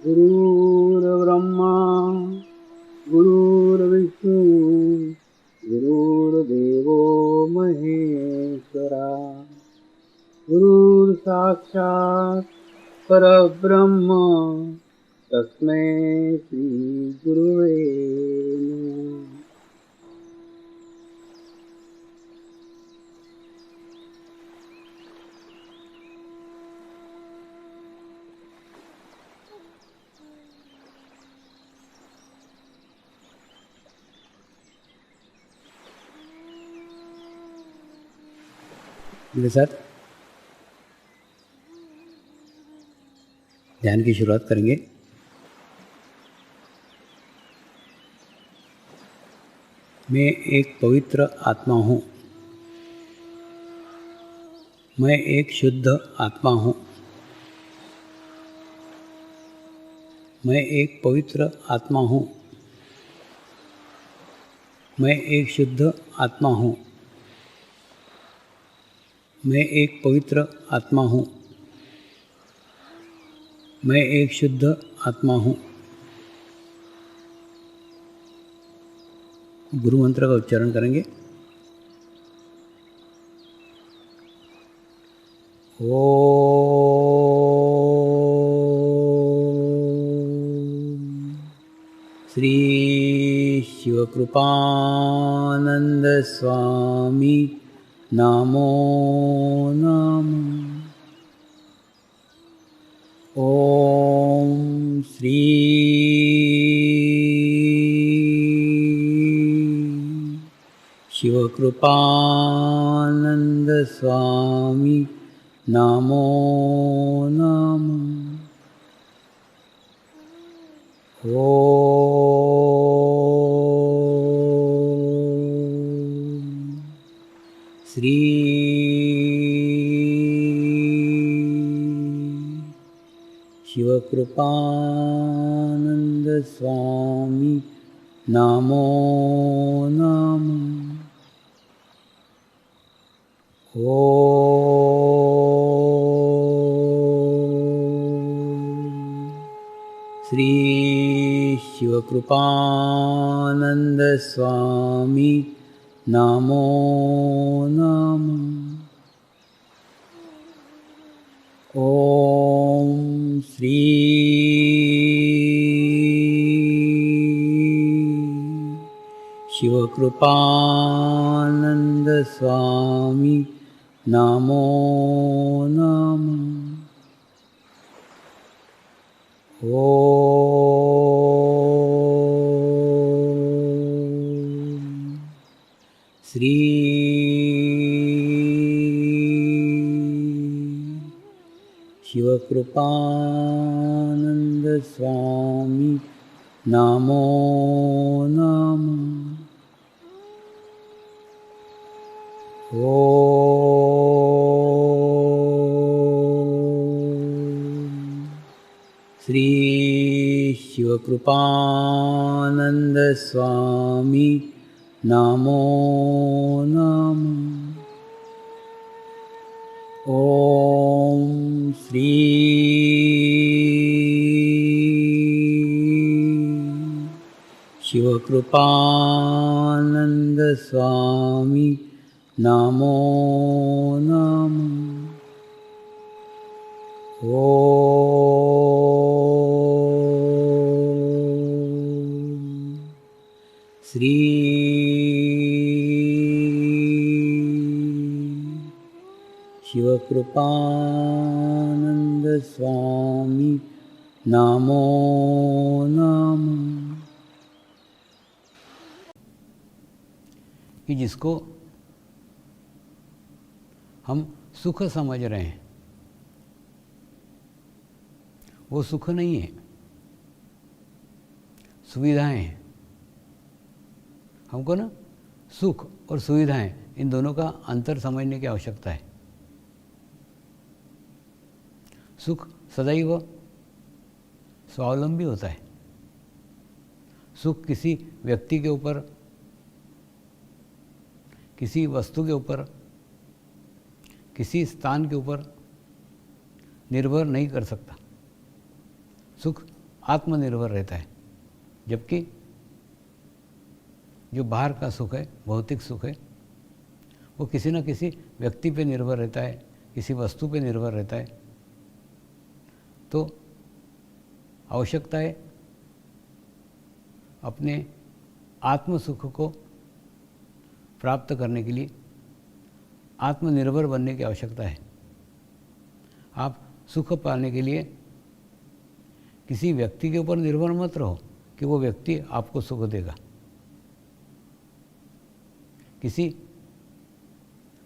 गुरुर्ब्रह्मा गुरुर्विष्णु गुरुर्देवो महेश्वरा गुरुर्साक्षात् परब्रह्म तस्मै श्री गुरुवे नमः। मेरे साथ ध्यान की शुरुआत करेंगे। मैं एक पवित्र आत्मा हूँ। मैं एक शुद्ध आत्मा हूँ। मैं एक पवित्र आत्मा हूँ। मैं एक शुद्ध आत्मा हूँ। मैं एक पवित्र आत्मा हूँ। मैं एक शुद्ध आत्मा हूँ। गुरु मंत्र का उच्चारण करेंगे। ओम श्री शिवकृपानंद स्वामी नमो नमः। ओम श्री शिवकृपानंद स्वामी नमो नमः। ओम श्री शिवकृपानंद स्वामी नमो नमः। ओम श्री शिवकृपानंद स्वामी नमो नमः। ओम श्री शिवकृपानंद स्वामी नमो नमः। ओम श्री शिवकृपानंद स्वामी नमो नमः। ओम श्री शिवकृपानंद स्वामी नमो नमः। ओम श्री शिवकृपानंद स्वामी नमो नमः। ओम श्री शिवकृपानंद स्वामी नमो नमः। कि जिसको हम सुख समझ रहे हैं वो सुख नहीं है, सुविधाएं हैं। हमको ना सुख और सुविधाएं, इन दोनों का अंतर समझने की आवश्यकता है। सुख सदैव स्वावलंबी होता है। सुख किसी व्यक्ति के ऊपर, किसी वस्तु के ऊपर, किसी स्थान के ऊपर निर्भर नहीं कर सकता। सुख आत्मनिर्भर रहता है, जबकि जो बाहर का सुख है, भौतिक सुख है, वो किसी न किसी व्यक्ति पे निर्भर रहता है, किसी वस्तु पे निर्भर रहता है। तो आवश्यकता है अपने आत्म सुख को प्राप्त करने के लिए आत्मनिर्भर बनने की आवश्यकता है। आप सुख पाने के लिए किसी व्यक्ति के ऊपर निर्भर मत रहो कि वो व्यक्ति आपको सुख देगा, किसी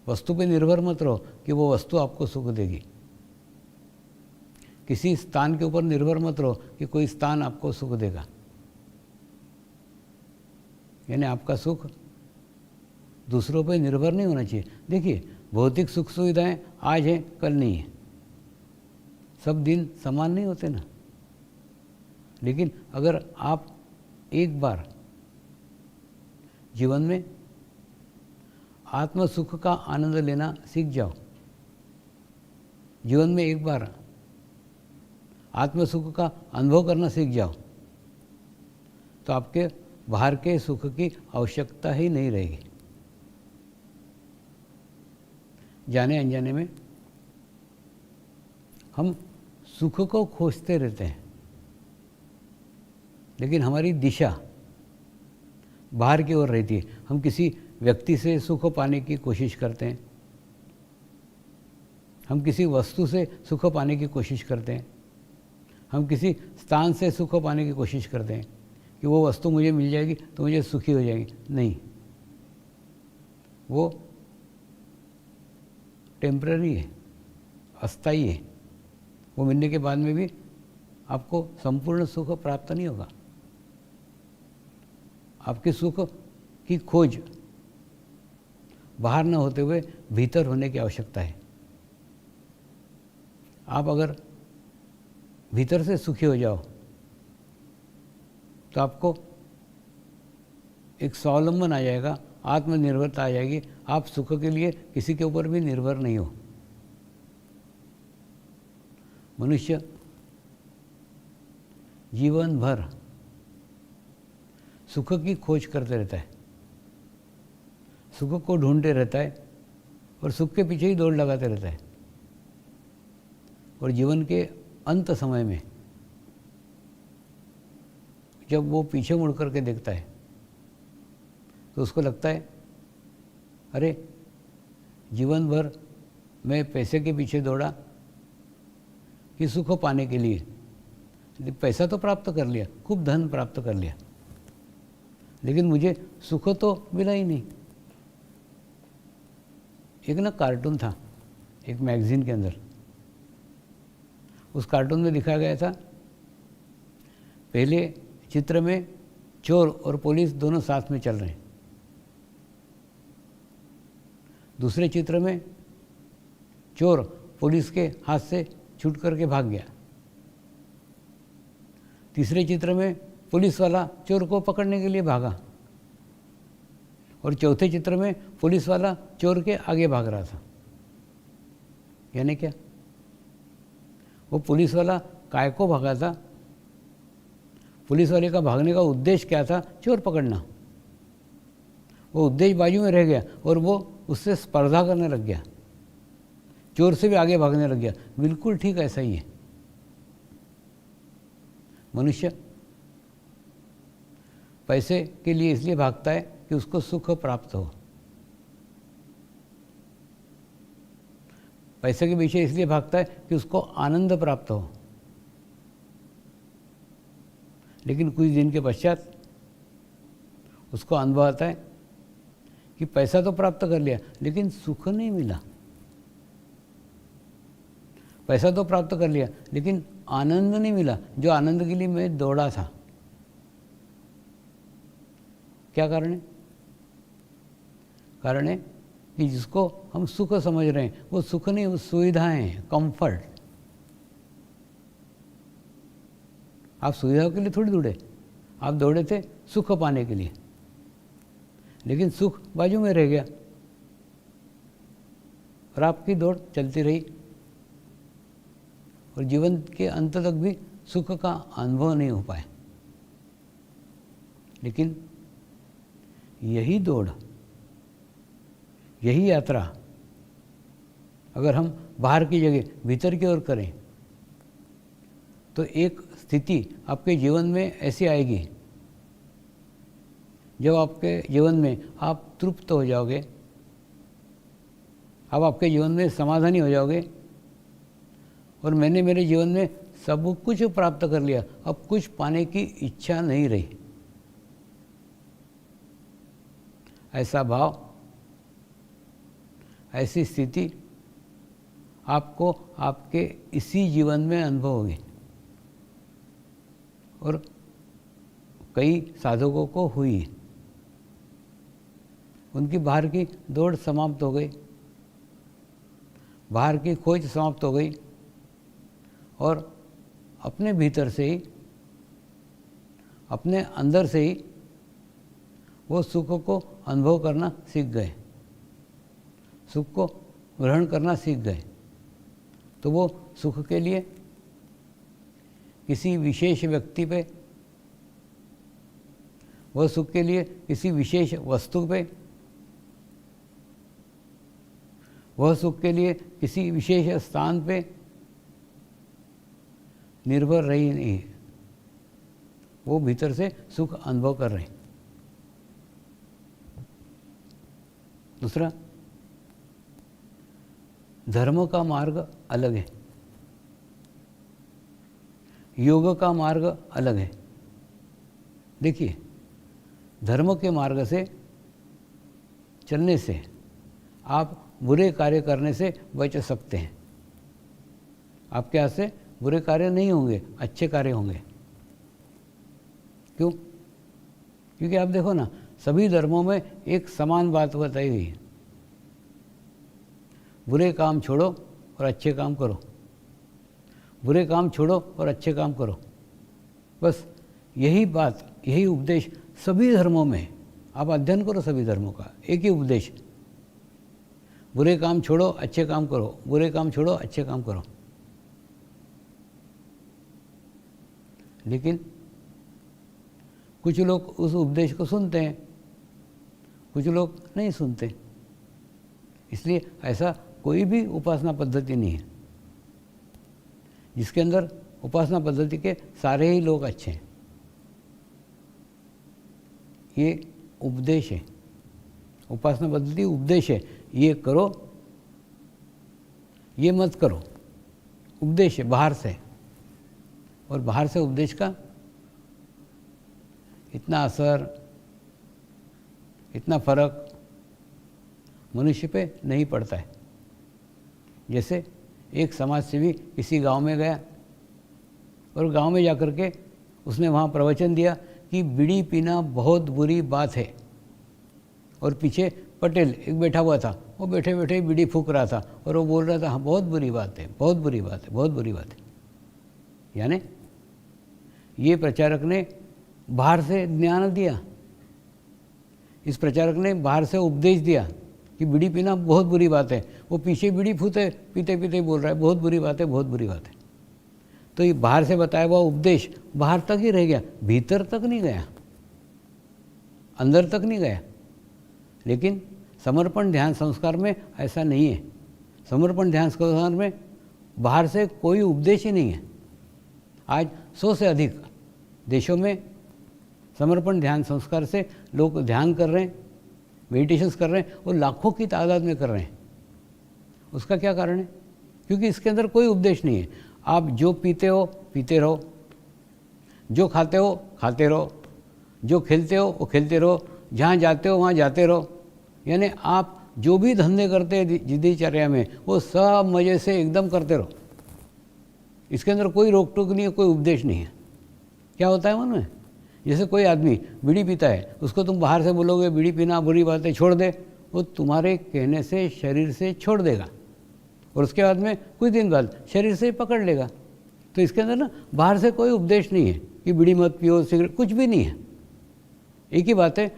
वस्तु पे निर्भर मत रहो कि वो वस्तु आपको सुख देगी, किसी स्थान के ऊपर निर्भर मत रहो कि कोई स्थान आपको सुख देगा। यानी आपका सुख दूसरों पे निर्भर नहीं होना चाहिए। देखिए, भौतिक सुख सुविधाएं आज हैं, कल नहीं है, सब दिन समान नहीं होते ना। लेकिन अगर आप एक बार जीवन में आत्म सुख का आनंद लेना सीख जाओ, जीवन में एक बार आत्म सुख का अनुभव करना सीख जाओ, तो आपके बाहर के सुख की आवश्यकता ही नहीं रहेगी। जाने अनजाने में हम सुख को खोजते रहते हैं, लेकिन हमारी दिशा बाहर की ओर रहती है। हम किसी व्यक्ति से सुख पाने की कोशिश करते हैं, हम किसी वस्तु से सुख पाने की कोशिश करते हैं, हम किसी स्थान से सुख पाने की कोशिश करते हैं कि वो वस्तु मुझे मिल जाएगी तो मुझे सुखी हो जाएगी। नहीं, वो टेम्पररी है, अस्थायी है। वो मिलने के बाद में भी आपको संपूर्ण सुख प्राप्त नहीं होगा। आपके सुख की खोज बाहर न होते हुए भीतर होने की आवश्यकता है। आप अगर भीतर से सुखी हो जाओ तो आपको एक स्वावलंबन आ जाएगा, आत्मनिर्भरता आ जाएगी। आप सुख के लिए किसी के ऊपर भी निर्भर नहीं हो। मनुष्य जीवन भर सुख की खोज करते रहता है, सुख को ढूंढते रहता है और सुख के पीछे ही दौड़ लगाते रहता है। और जीवन के अंत समय में जब वो पीछे मुड़ करके देखता है तो उसको लगता है, अरे जीवन भर मैं पैसे के पीछे दौड़ा कि सुख पाने के लिए। पैसा तो प्राप्त कर लिया, खूब धन प्राप्त कर लिया, लेकिन मुझे सुख तो मिला ही नहीं। एक ना कार्टून था एक मैगजीन के अंदर, उस कार्टून में दिखाया गया था, पहले चित्र में चोर और पुलिस दोनों साथ में चल रहे हैं, दूसरे चित्र में चोर पुलिस के हाथ से छूट करके भाग गया, तीसरे चित्र में पुलिस वाला चोर को पकड़ने के लिए भागा, और चौथे चित्र में पुलिस वाला चोर के आगे भाग रहा था। यानी क्या, वो पुलिस वाला काय को भागा था, पुलिस वाले का भागने का उद्देश्य क्या था, चोर पकड़ना। वो उद्देश्य बाजू में रह गया और वो उससे स्पर्धा करने लग गया, चोर से भी आगे भागने लग गया। बिल्कुल ठीक ऐसा ही है। मनुष्य पैसे के लिए इसलिए भागता है कि उसको सुख प्राप्त हो, पैसे के पीछे इसलिए भागता है कि उसको आनंद प्राप्त हो। लेकिन कुछ दिन के पश्चात उसको अनुभव आता है कि पैसा तो प्राप्त कर लिया लेकिन सुख नहीं मिला, पैसा तो प्राप्त कर लिया लेकिन आनंद नहीं मिला, जो आनंद के लिए मैं दौड़ा था। क्या कारण है? कारण है कि जिसको हम सुख समझ रहे हैं वो सुख नहीं, वो सुविधाएं हैं, कंफर्ट। आप सुविधाओं के लिए थोड़ी दौड़े, आप दौड़े थे सुख पाने के लिए, लेकिन सुख बाजू में रह गया और आपकी दौड़ चलती रही और जीवन के अंत तक भी सुख का अनुभव नहीं हो पाए। लेकिन यही दौड़, यही यात्रा अगर हम बाहर की जगह भीतर की ओर करें तो एक स्थिति आपके जीवन में ऐसी आएगी जब आपके जीवन में आप तृप्त हो जाओगे, अब आपके जीवन में समाधानी हो जाओगे और मैंने मेरे जीवन में सब कुछ प्राप्त कर लिया, अब कुछ पाने की इच्छा नहीं रही। ऐसा भाव, ऐसी स्थिति आपको आपके इसी जीवन में अनुभव होगी और कई साधकों को हुई। उनकी बाहर की दौड़ समाप्त हो गई, बाहर की खोज समाप्त हो गई और अपने भीतर से ही, अपने अंदर से ही वो सुख को अनुभव करना सीख गए, सुख को ग्रहण करना सीख गए। तो वो सुख के लिए किसी विशेष व्यक्ति पे, वह सुख के लिए किसी विशेष वस्तु पे, वह सुख के लिए किसी विशेष स्थान पे निर्भर रही नहीं, वो भीतर से सुख अनुभव कर रहे हैं। दूसरा, धर्म का मार्ग अलग है, योग का मार्ग अलग है। देखिए, धर्म के मार्ग से चलने से आप बुरे कार्य करने से बच सकते हैं। आपके हाथ से बुरे कार्य नहीं होंगे, अच्छे कार्य होंगे। क्यों? क्योंकि आप देखो ना, सभी धर्मों में एक समान बात बताई गई है, बुरे काम छोड़ो और अच्छे काम करो, बुरे काम छोड़ो और अच्छे काम करो। बस यही बात, यही उपदेश सभी धर्मों में। आप अध्ययन करो सभी धर्मों का, एक ही उपदेश, बुरे काम छोड़ो अच्छे काम करो, बुरे काम छोड़ो अच्छे काम करो। लेकिन कुछ लोग उस उपदेश को सुनते हैं, कुछ लोग नहीं सुनते। इसलिए ऐसा कोई भी उपासना पद्धति नहीं है जिसके अंदर उपासना पद्धति के सारे ही लोग अच्छे हैं। ये उपदेश है, उपासना पद्धति उपदेश है। ये करो, ये मत करो, उपदेश है बाहर से। और बाहर से उपदेश का इतना असर, इतना फर्क मनुष्य पे नहीं पड़ता है। जैसे एक समाज सेवी किसी गांव में गया और गांव में जाकर के उसने वहाँ प्रवचन दिया कि बीड़ी पीना बहुत बुरी बात है, और पीछे पटेल एक बैठा हुआ था, वो बैठे बैठे बीड़ी फूंक रहा था और वो बोल रहा था, हाँ बहुत बुरी बात है, बहुत बुरी बात है, बहुत बुरी बात है। यानी ये प्रचारक ने बाहर से ज्ञान दिया, इस प्रचारक ने बाहर से उपदेश दिया कि बीड़ी पीना बहुत बुरी बात है। वो पीछे बीड़ी फूते पीते पीते बोल रहा है बहुत बुरी बात है, बहुत बुरी बात है। तो ये बाहर से बताया हुआ उपदेश बाहर तक ही रह गया, भीतर तक नहीं गया, अंदर तक नहीं गया। लेकिन समर्पण ध्यान संस्कार में ऐसा नहीं है। समर्पण ध्यान संस्कार में बाहर से कोई उपदेश ही नहीं है। आज 100 से अधिक देशों में समर्पण ध्यान संस्कार से लोग ध्यान कर रहे हैं, मेडिटेशंस कर रहे हैं, और लाखों की तादाद में कर रहे हैं। उसका क्या कारण है? क्योंकि इसके अंदर कोई उपदेश नहीं है। आप जो पीते हो पीते रहो, जो खाते हो खाते रहो, जो खेलते हो वो खेलते रहो, जहाँ जाते हो वहाँ जाते रहो। यानी आप जो भी धंधे करते हैं दिनचर्या में, वो सब मज़े से एकदम करते रहो। इसके अंदर कोई रोक टोक नहीं है, कोई उपदेश नहीं है। क्या होता है मन में? जैसे कोई आदमी बीड़ी पीता है, उसको तुम बाहर से बोलोगे बीड़ी पीना बुरी बात है, छोड़ दे, वो तुम्हारे कहने से शरीर से छोड़ देगा और उसके बाद में कुछ दिन बाद शरीर से पकड़ लेगा। तो इसके अंदर ना बाहर से कोई उपदेश नहीं है कि बीड़ी मत पियो, सिगरेट, कुछ भी नहीं है। एक ही बात है,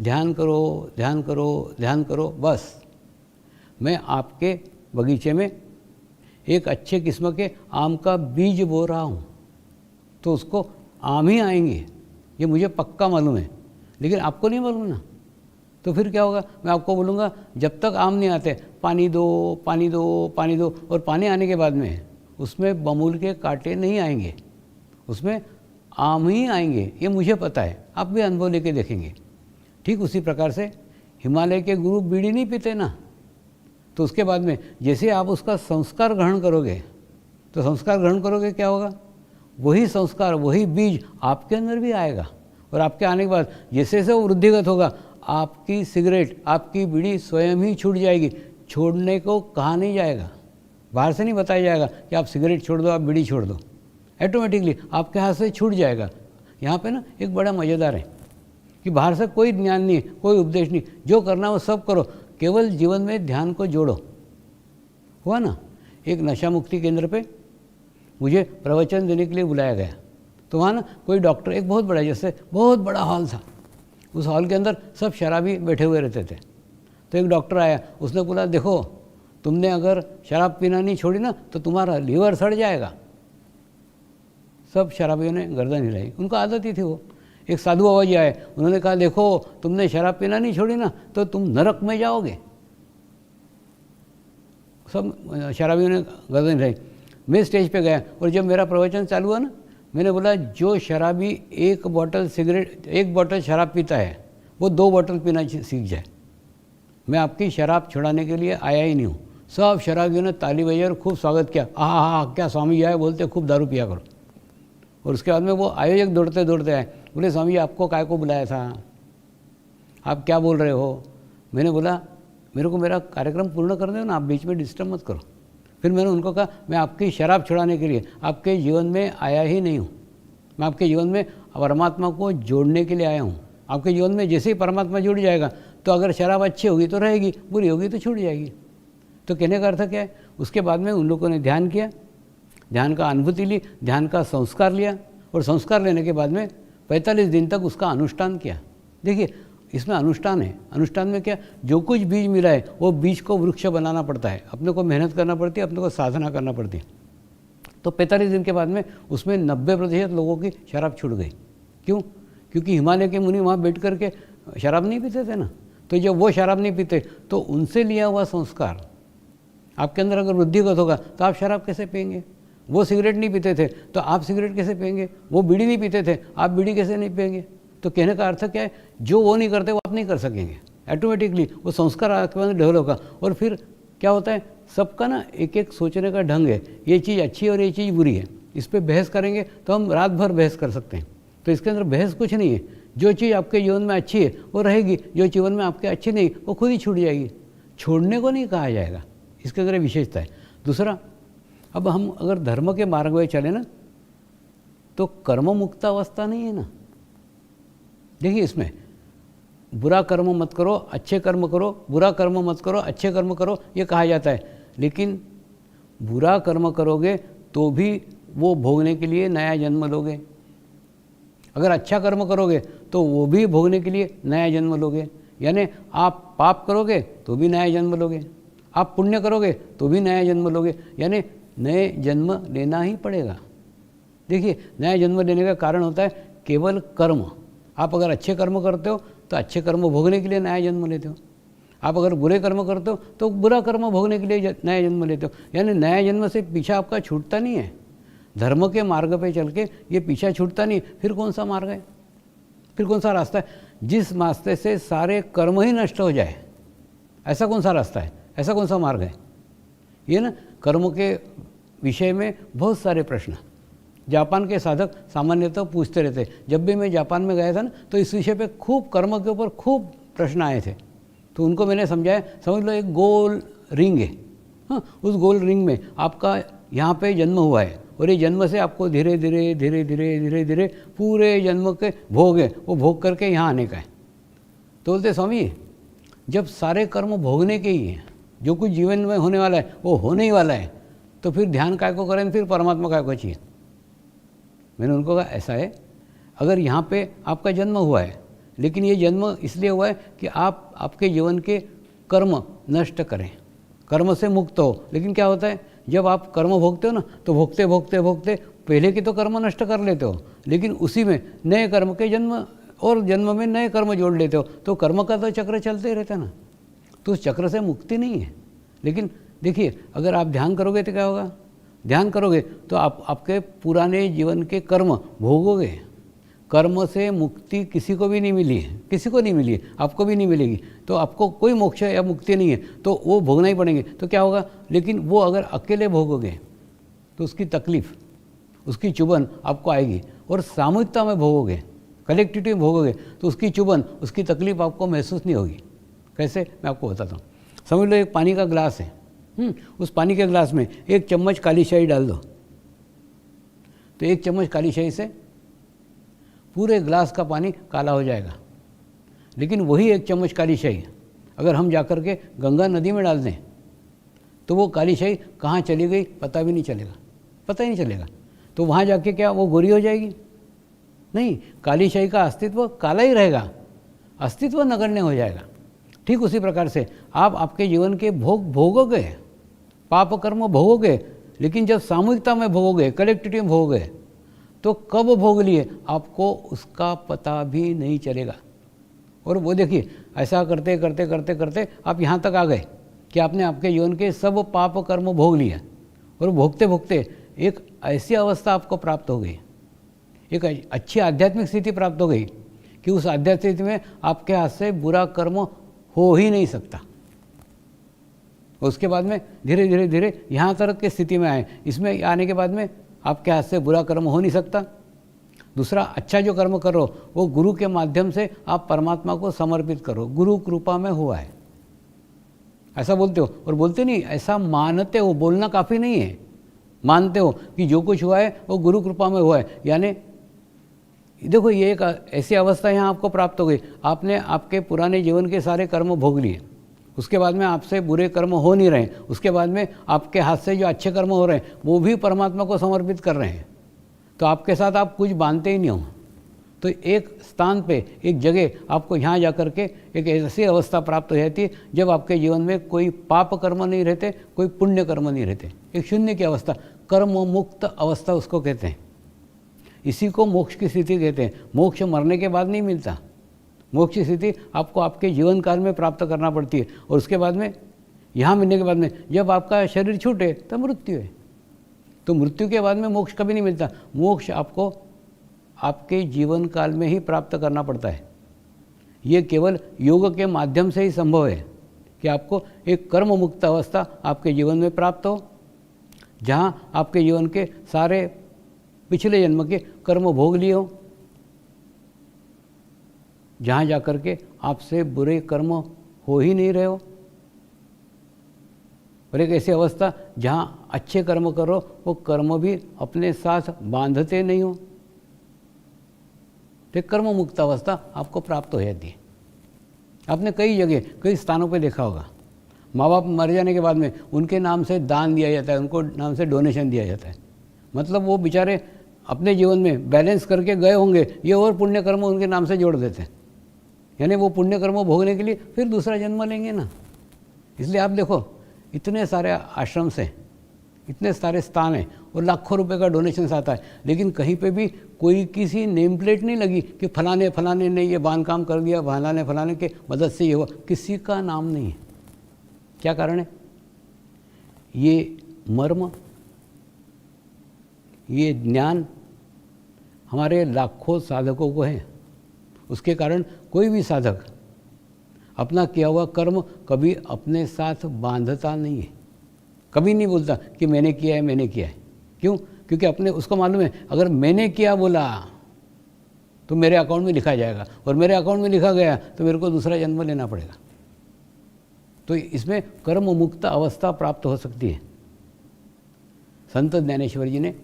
ध्यान करो, ध्यान करो, ध्यान करो। बस मैं आपके बगीचे में एक अच्छे किस्म के आम का बीज बो रहा हूँ, तो उसको आम ही आएंगे, ये मुझे पक्का मालूम है, लेकिन आपको नहीं मालूम ना। तो फिर क्या होगा, मैं आपको बोलूँगा जब तक आम नहीं आते पानी दो पानी दो पानी दो, और पानी आने के बाद में उसमें बमूल के कांटे नहीं आएंगे, उसमें आम ही आएंगे, ये मुझे पता है। आप भी अनुभव लेके देखेंगे। ठीक उसी प्रकार से हिमालय के गुरु बीड़ी नहीं पीते ना, तो उसके बाद में जैसे आप उसका संस्कार ग्रहण करोगे, तो संस्कार ग्रहण करोगे क्या होगा, वही संस्कार वही बीज आपके अंदर भी आएगा, और आपके आने के बाद जैसे जैसे वो वृद्धिगत होगा, आपकी सिगरेट आपकी बीड़ी स्वयं ही छूट जाएगी। छोड़ने को कहा नहीं जाएगा, बाहर से नहीं बताया जाएगा कि आप सिगरेट छोड़ दो, आप बीड़ी छोड़ दो, ऑटोमेटिकली आपके हाथ से छूट जाएगा। यहाँ पे ना एक बड़ा मज़ेदार है कि बाहर से कोई ज्ञान नहीं, कोई उपदेश नहीं, जो करना वो सब करो, केवल जीवन में ध्यान को जोड़ो। हुआ ना, एक नशा मुक्ति केंद्र पे मुझे प्रवचन देने के लिए बुलाया गया, तो वहाँ ना कोई डॉक्टर, एक बहुत बड़ा, जैसे बहुत बड़ा हॉल था, उस हॉल के अंदर सब शराबी बैठे हुए रहते थे। तो एक डॉक्टर आया, उसने बोला देखो तुमने अगर शराब पीना नहीं छोड़ी ना तो तुम्हारा लीवर सड़ जाएगा। सब शराबियों ने गर्दन हिलाई, उनको आदत ही थी वो। एक साधु बाबा जी आए, उन्होंने कहा देखो तुमने शराब पीना नहीं छोड़ी ना तो तुम नरक में जाओगे। सब शराबियों ने गर्दन हिलाई। मैं स्टेज पे गया और जब मेरा प्रवचन चालू हुआ ना, मैंने बोला जो शराबी एक बोतल शराब पीता है वो 2 बोतल पीना सीख जाए। मैं आपकी शराब छुड़ाने के लिए आया ही नहीं हूँ। सब शराबियों ने ताली बजाई और खूब स्वागत किया, हाँ क्या स्वामी जी आए, बोलते खूब दारू पिया करो। और उसके बाद में वो आयोजक दौड़ते दौड़ते आए, बोले स्वामी जी आपको काय को बुलाया था, आप क्या बोल रहे हो। मैंने बोला मेरे को मेरा कार्यक्रम पूर्ण करने दो ना, आप बीच में डिस्टर्ब मत करो। फिर मैंने उनको कहा मैं आपकी शराब छुड़ाने के लिए आपके जीवन में आया ही नहीं हूँ, मैं आपके जीवन में परमात्मा को जोड़ने के लिए आया हूँ। आपके जीवन में जैसे ही परमात्मा जुड़ जाएगा तो अगर शराब अच्छी होगी तो रहेगी, बुरी होगी तो छूट जाएगी। तो कहने का अर्थ क्या है, उसके बाद में उन लोगों ने ध्यान किया, ध्यान का अनुभूति ली, ध्यान का संस्कार लिया, और संस्कार लेने के बाद में 45 दिन तक उसका अनुष्ठान किया। देखिए इसमें अनुष्ठान है, अनुष्ठान में क्या, जो कुछ बीज मिला है वो बीज को वृक्ष बनाना पड़ता है, अपने को मेहनत करना पड़ती है, अपने को साधना करना पड़ती है। तो 45 दिन के बाद में उसमें 90% लोगों की शराब छूट गई। क्यों? क्योंकि हिमालय के मुनि वहाँ बैठ करके शराब नहीं पीते थे ना, तो जब वो शराब नहीं पीते तो उनसे लिया हुआ संस्कार आपके अंदर अगर वृद्धिगत होगा तो आप शराब कैसे पिएंगे। वो सिगरेट नहीं पीते थे तो आप सिगरेट कैसे पिएंगे, वो बीड़ी नहीं पीते थे आप बीड़ी कैसे नहीं पिएंगे। तो कहने का अर्थ क्या है, जो वो नहीं करते वो आप नहीं कर सकेंगे, ऑटोमेटिकली वो संस्कार आपके अंदर डेवलप होगा। और फिर क्या होता है, सबका ना एक एक सोचने का ढंग है, ये चीज़ अच्छी है और ये चीज़ बुरी है, इस पर बहस करेंगे तो हम रात भर बहस कर सकते हैं। तो इसके अंदर बहस कुछ नहीं है, जो चीज़ आपके जीवन में अच्छी है वो रहेगी, जो जीवन में आपके अच्छी नहीं वो खुद ही छूट जाएगी। छोड़ने को नहीं कहा जाएगा, इसके अंदर विशेषता है। दूसरा, अब हम अगर धर्म के मार्ग में चले ना तो कर्म मुक्त अवस्था नहीं है ना। देखिए इसमें बुरा कर्म मत करो अच्छे कर्म करो, बुरा कर्म मत करो अच्छे कर्म करो, ये कहा जाता है। लेकिन बुरा कर्म करोगे तो भी वो भोगने के लिए नया जन्म लोगे, अगर अच्छा कर्म करोगे तो वो भी भोगने के लिए नया जन्म लोगे। यानी आप पाप करोगे तो भी नया जन्म लोगे, आप पुण्य करोगे तो भी नया जन्म लोगे, यानी नए जन्म लेना ही पड़ेगा। देखिए नया जन्म लेने का कारण होता है केवल कर्म। आप अगर अच्छे कर्म करते हो तो अच्छे कर्म भोगने के लिए नया जन्म लेते हो, आप अगर बुरे कर्म करते हो तो बुरा कर्म भोगने के लिए नया जन्म लेते हो। यानी नया जन्म से पीछा आपका छूटता नहीं है, धर्म के मार्ग पे चल के ये पीछा छूटता नहीं। फिर कौन सा मार्ग है, फिर कौन सा रास्ता है, जिस रास्ते से सारे कर्म ही नष्ट हो जाए, ऐसा कौन सा रास्ता है, ऐसा कौन सा मार्ग है। ये ना कर्म के विषय में बहुत सारे प्रश्न जापान के साधक सामान्यतः पूछते रहते। जब भी मैं जापान में गया था ना तो इस विषय पे खूब कर्म के ऊपर खूब प्रश्न आए थे। तो उनको मैंने समझाया, समझ लो एक गोल रिंग है, हाँ, उस गोल रिंग में आपका यहाँ पे जन्म हुआ है और ये जन्म से आपको धीरे धीरे धीरे धीरे धीरे धीरे पूरे जन्म के भोग है वो भोग करके यहाँ आने का है। तो बोलते स्वामी जब सारे कर्म भोगने के ही हैं, जो कुछ जीवन में होने वाला है वो होने ही वाला है, तो फिर ध्यान काय को करें, फिर परमात्मा काय को चाहिए। मैंने उनको कहा ऐसा है, अगर यहाँ पे आपका जन्म हुआ है, लेकिन ये जन्म इसलिए हुआ है कि आपके जीवन के कर्म नष्ट करें, कर्म से मुक्त हो। लेकिन क्या होता है, जब आप कर्म भोगते हो ना, तो भोगते भोगते भोगते पहले की तो कर्म नष्ट कर लेते हो, लेकिन उसी में नए कर्म के जन्म और जन्म में नए कर्म जोड़ लेते हो, तो कर्म का तो चक्र चलते ही रहता है ना। तो उस चक्र से मुक्ति नहीं है। लेकिन देखिए, अगर आप ध्यान करोगे तो क्या होगा, ध्यान करोगे तो आप आपके पुराने जीवन के कर्म भोगोगे। कर्म से मुक्ति किसी को भी नहीं मिली है, किसी को नहीं मिली है, आपको भी नहीं मिलेगी। तो आपको कोई मोक्ष या मुक्ति नहीं है, तो वो भोगना ही पड़ेंगे। तो क्या होगा, लेकिन वो अगर अकेले भोगोगे तो उसकी तकलीफ़, उसकी चुभन आपको आएगी। और सामूहिकता में भोगोगे, कलेक्टिविटी में भोगोगे, तो उसकी चुभन, उसकी तकलीफ़ आपको महसूस नहीं होगी। कैसे, मैं आपको बताता हूँ। समझ लो एक पानी का ग्लास है, उस पानी के ग्लास में 1 चम्मच काली शाही डाल दो, तो 1 चम्मच काली शाही से पूरे ग्लास का पानी काला हो जाएगा। लेकिन वही 1 चम्मच काली शाही अगर हम जाकर के गंगा नदी में डाल दें, तो वो काली शाही कहाँ चली गई पता भी नहीं चलेगा, पता ही नहीं चलेगा। तो वहाँ जाके क्या वो गोरी हो जाएगी? नहीं, काली शाही का अस्तित्व काला ही रहेगा, अस्तित्व नगण्य हो जाएगा। ठीक उसी प्रकार से आप आपके जीवन के भोग भोगोगे, पाप कर्म भोगोगे, लेकिन जब सामूहिकता में भोगोगे, कलेक्टिविटी में भोगोगे, तो कब भोग लिए आपको उसका पता भी नहीं चलेगा। और वो देखिए, ऐसा करते करते करते करते आप यहाँ तक आ गए कि आपने आपके जीवन के सब पाप कर्म भोग लिया, और भोगते भोगते एक ऐसी अवस्था आपको प्राप्त हो गई, एक अच्छी आध्यात्मिक स्थिति प्राप्त हो गई कि उस आध्यात्मिक स्थिति में आपके हाथ से बुरा कर्म हो ही नहीं सकता। उसके बाद में धीरे धीरे धीरे यहाँ तक की स्थिति में आए। इसमें आने के बाद में आपके हाथ से बुरा कर्म हो नहीं सकता। दूसरा, अच्छा जो कर्म करो वो गुरु के माध्यम से आप परमात्मा को समर्पित करो, गुरु कृपा में हुआ है, ऐसा बोलते हो। और बोलते नहीं, ऐसा मानते हो, बोलना काफ़ी नहीं है, मानते हो कि जो कुछ हुआ है वो गुरु कृपा में हुआ है। यानी देखो, ये एक ऐसी अवस्था यहाँ आपको प्राप्त हो गई, आपने आपके पुराने जीवन के सारे कर्म भोग लिए, उसके बाद में आपसे बुरे कर्म हो नहीं रहे, उसके बाद में आपके हाथ से जो अच्छे कर्म हो रहे हैं वो भी परमात्मा को समर्पित कर रहे हैं। तो आपके साथ आप कुछ बांधते ही नहीं हो। तो एक स्थान पे, एक जगह आपको यहाँ जा कर के एक ऐसी अवस्था प्राप्त हो जाती है जब आपके जीवन में कोई पाप कर्म नहीं रहते, कोई पुण्य कर्म नहीं रहते, एक शून्य की अवस्था, कर्म मुक्त अवस्था उसको कहते हैं। इसी को मोक्ष की स्थिति कहते हैं। मोक्ष मरने के बाद नहीं मिलता, मोक्ष की स्थिति आपको आपके जीवन काल में प्राप्त करना पड़ती है। और उसके बाद में यहाँ मिलने के बाद में जब आपका शरीर छूटे तो मृत्यु है। तो मृत्यु के बाद में मोक्ष कभी नहीं मिलता। मोक्ष आपको आपके जीवन काल में ही प्राप्त करना पड़ता है। ये केवल योग के माध्यम से ही संभव है कि आपको एक कर्म मुक्त अवस्था आपके जीवन में प्राप्त हो, जहाँ आपके जीवन के सारे पिछले जन्म के कर्म भोग लिए हो, जहाँ जा कर के आपसे बुरे कर्म हो ही नहीं रहे हो, और एक ऐसी अवस्था जहाँ अच्छे कर्म करो वो कर्म भी अपने साथ बांधते नहीं हो, तो कर्म मुक्त अवस्था आपको प्राप्त हो जाती है। आपने कई जगह, कई स्थानों पे देखा होगा, माँ बाप मर जाने के बाद में उनके नाम से दान दिया जाता है, उनको नाम से डोनेशन दिया जाता है। मतलब वो बेचारे अपने जीवन में बैलेंस करके गए होंगे, ये और पुण्य कर्म उनके नाम से जोड़ देते हैं। यानी वो पुण्य कर्म भोगने के लिए फिर दूसरा जन्म लेंगे ना। इसलिए आप देखो, इतने सारे आश्रम से, इतने सारे स्थान हैं और लाखों रुपए का डोनेशन आता है, लेकिन कहीं पे भी कोई किसी नेम प्लेट नहीं लगी कि फलाने फलाने ने ये बांध काम कर दिया, फलाने फलाने के मदद से ये हुआ, किसी का नाम नहीं है। क्या कारण है? ये मर्म, ये ज्ञान हमारे लाखों साधकों को है। उसके कारण कोई भी साधक अपना किया हुआ कर्म कभी अपने साथ बांधता नहीं है, कभी नहीं बोलता कि मैंने किया है, मैंने किया है। क्यों? क्योंकि अपने उसको मालूम है, अगर मैंने किया बोला तो मेरे अकाउंट में लिखा जाएगा, और मेरे अकाउंट में लिखा गया तो मेरे को दूसरा जन्म लेना पड़ेगा। तो इसमें कर्म मुक्त अवस्था प्राप्त हो सकती है। संत ज्ञानेश्वर जी ने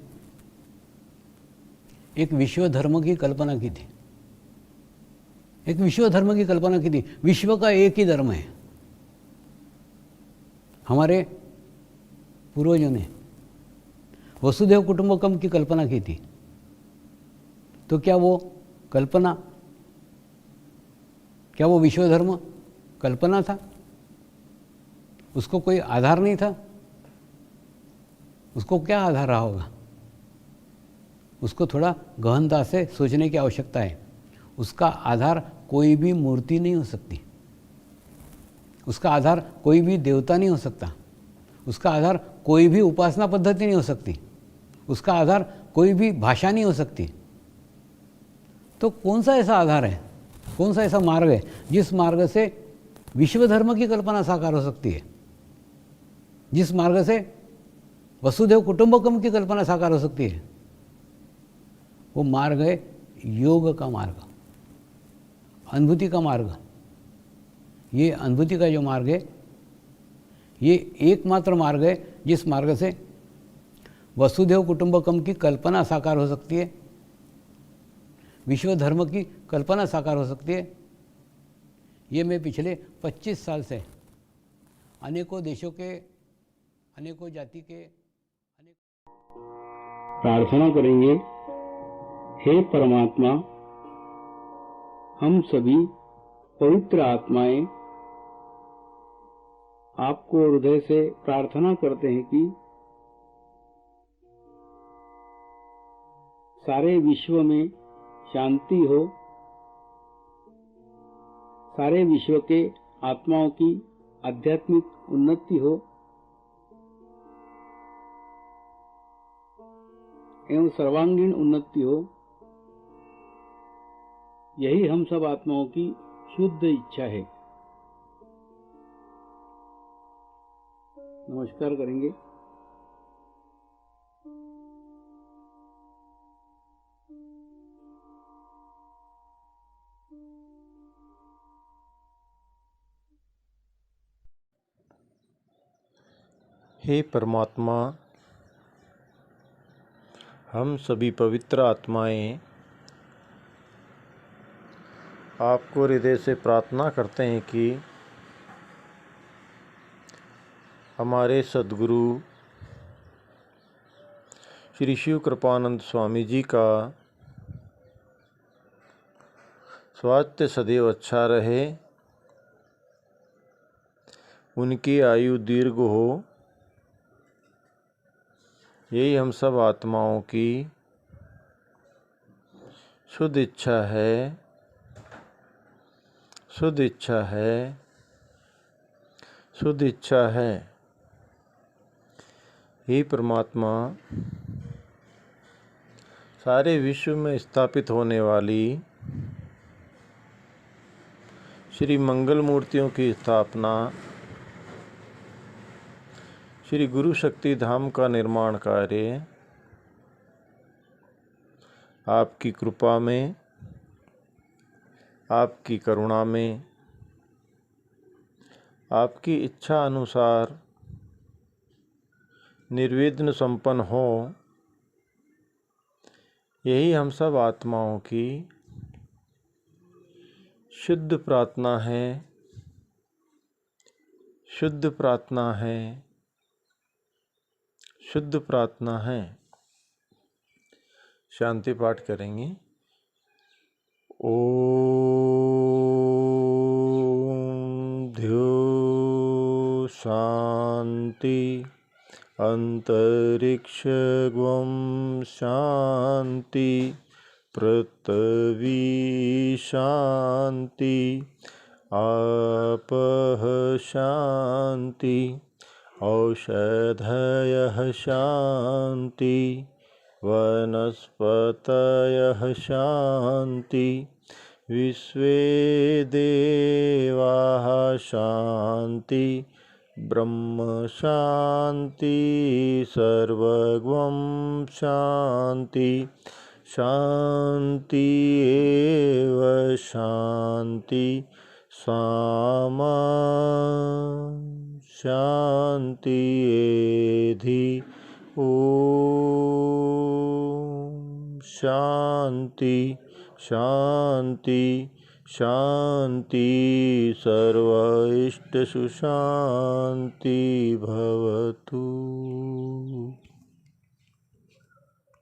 एक विश्व धर्म की कल्पना की थी, एक विश्व धर्म की कल्पना की थी। विश्व का एक ही धर्म है। हमारे पूर्वजों ने वसुधैव कुटुंबकम की कल्पना की थी। तो क्या वो कल्पना, क्या वो विश्व धर्म कल्पना था? उसको कोई आधार नहीं था? उसको क्या आधार रहा होगा? उसको थोड़ा गहनता से सोचने की आवश्यकता है। उसका आधार कोई भी मूर्ति नहीं हो सकती, उसका आधार कोई भी देवता नहीं हो सकता, उसका आधार कोई भी उपासना पद्धति नहीं हो सकती, उसका आधार कोई भी भाषा नहीं हो सकती। तो कौन सा ऐसा आधार है, कौन सा ऐसा मार्ग है जिस मार्ग से विश्व धर्म की कल्पना साकार हो सकती है, जिस मार्ग से वसुधैव कुटुंबकम की कल्पना साकार हो सकती है? वो मार्ग है योग का मार्ग, अनुभूति का मार्ग। ये अनुभूति का जो मार्ग है, ये एकमात्र मार्ग है जिस मार्ग से वसुधैव कुटुंबकम की कल्पना साकार हो सकती है, विश्व धर्म की कल्पना साकार हो सकती है। ये मैं पिछले 25 साल से अनेकों देशों के, अनेकों जाति के प्रार्थना करेंगे। हे परमात्मा, हम सभी पवित्र आत्माएं आपको हृदय से प्रार्थना करते हैं कि सारे विश्व में शांति हो, सारे विश्व के आत्माओं की आध्यात्मिक उन्नति हो एवं सर्वांगीण उन्नति हो। यही हम सब आत्माओं की शुद्ध इच्छा है। नमस्कार करेंगे। हे परमात्मा, हम सभी पवित्र आत्माएं आपको हृदय से प्रार्थना करते हैं कि हमारे सद्गुरु श्री शिव कृपानंद स्वामी जी का स्वास्थ्य सदैव अच्छा रहे, उनकी आयु दीर्घ हो, यही हम सब आत्माओं की शुद्ध इच्छा है, शुद्ध इच्छा है, शुद्ध इच्छा है। हे परमात्मा, सारे विश्व में स्थापित होने वाली श्री मंगल मूर्तियों की स्थापना, श्री गुरु शक्ति धाम का निर्माण कार्य आपकी कृपा में, आपकी करुणा में, आपकी इच्छा अनुसार निर्विघ्न संपन्न हो, यही हम सब आत्माओं की शुद्ध प्रार्थना है, शुद्ध प्रार्थना है, शुद्ध प्रार्थना है। शांति पाठ करेंगे। ओम ध्यो शांति अंतरिक्ष ग्वम शांति पृथ्वी शांति आपः शांति औषधयः शांति वनस्पतयः शांति विश्वे देवाः शांति ब्रह्म शांति सर्वगं शांति शांति एव शांति सामा शांति एधि ओम शांति शांति शांति सर्व इष्ट सुशांति भवतु।